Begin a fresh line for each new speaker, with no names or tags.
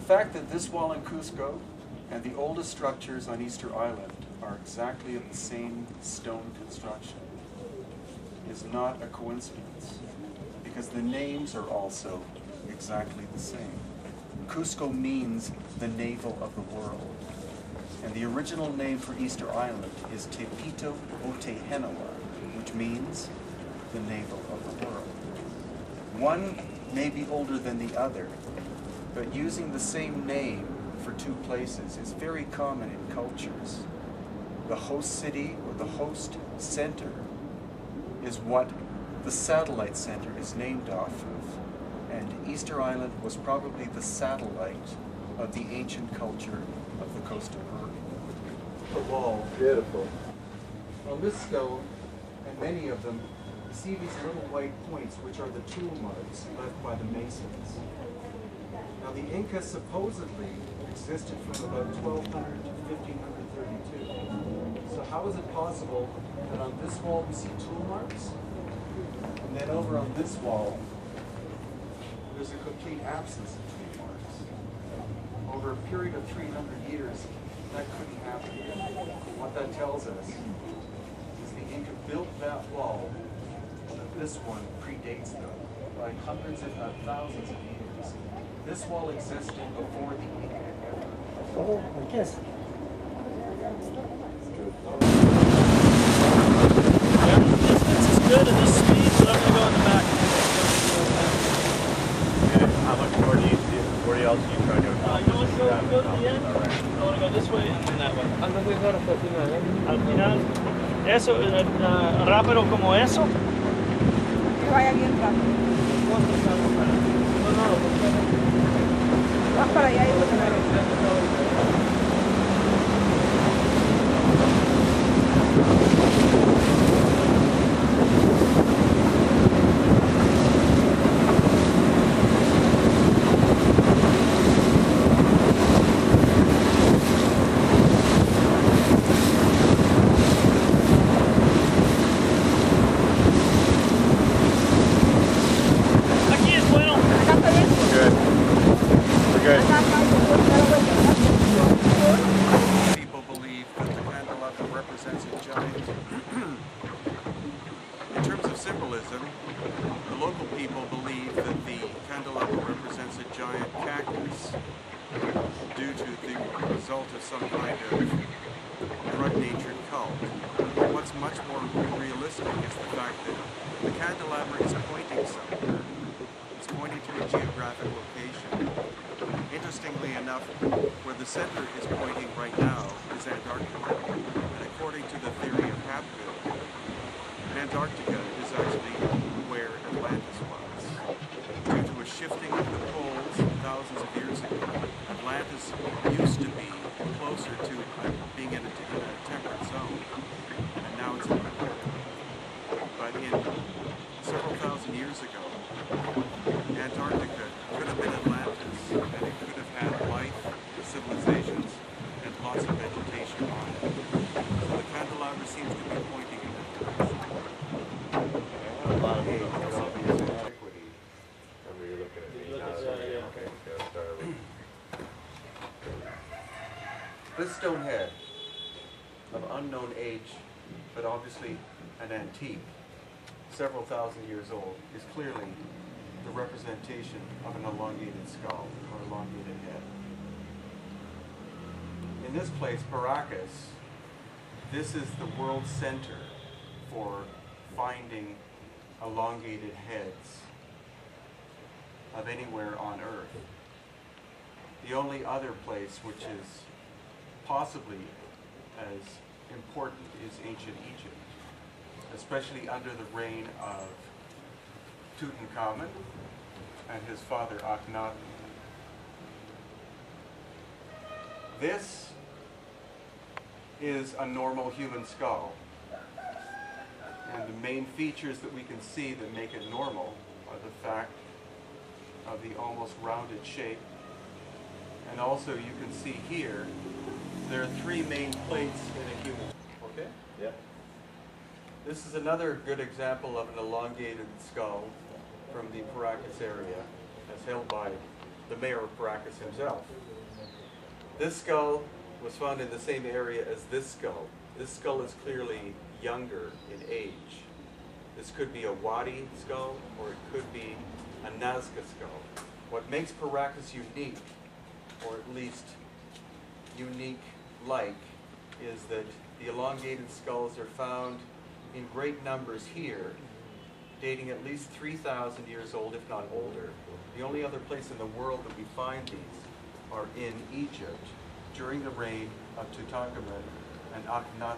fact that this wall in Cusco and the oldest structures on Easter Island are exactly of the same stone construction is not a coincidence, because the names are also exactly the same. Cusco means the navel of the world, and the original name for Easter Island is Tepito Otehenawa, which means the navel of the world. One may be older than the other, but using the same name for two places is very common in cultures. The host city or the host center is what the satellite center is named off of, and Easter Island was probably the satellite of the ancient culture of the coast of Peru. The wall.
Beautiful.
On this stone, and many of them, you see these little white points, which are the tool marks left by the masons. Now the Incas supposedly existed from about 1200 to 1532. So how is it possible that on this wall we see tool marks, and then over on this wall there's a complete absence of tool marks? Over a period of 300 years, that couldn't happen. What that tells us is the Inca built that wall, and that this one predates them by hundreds if not thousands of years. This wall existed before the Inca era.
Oh, I guess.
Yeah, the distance is good and the speed, so I'm going to go in the back.
And how much more do you do? Where else are you trying to accomplish?
Go to the end. I want to go this way and then that way. Al final, eso, rápido como eso.
Que vaya bien rápido. Vas para allá y voy a ver.
People believe that the candelabra represents a giant. In terms of symbolism, the local people believe that the candelabra represents a giant cactus due to the result of some kind of drug-natured cult. What's much more realistic is the fact that the candelabra is pointing somewhere. It's pointing to a geographic location. Interestingly enough, where the center is pointing right now is Antarctica. And according to the theory of Hapgood, Antarctica is actually where Atlantis was. Due to a shifting of the poles thousands of years ago, Atlantis used to be closer to being in a temperate zone, and now it's in the equator. But in several thousand years ago, Antarctica could have been Atlantis, and it could have had life, civilizations, and lots of vegetation on it. So the candelabra seems to be pointing in that direction.
A lot of obvious antiquity. I mean, you're looking at me. Okay, let's start over.
This stone head, of unknown age, but obviously an antique, several thousand years old, is clearly the representation of an elongated skull or elongated head. In this place, Paracas, this is the world center for finding elongated heads of anywhere on Earth. The only other place which is possibly as important is ancient Egypt, especially under the reign of Tutankhamun and his father Akhenaten. This is a normal human skull, and the main features that we can see that make it normal are the fact of the almost rounded shape, and also you can see here there are three main plates in a human. Okay?
Yeah.
This is another good example of an elongated skull from the Paracas area, as held by the mayor of Paracas himself. This skull was found in the same area as this skull. This skull is clearly younger in age. This could be a Wadi skull, or it could be a Nazca skull. What makes Paracas unique, or at least unique-like, is that the elongated skulls are found in great numbers here, dating at least 3,000 years old, if not older. The only other place in the world that we find these are in Egypt during the reign of Tutankhamun and Akhenaten.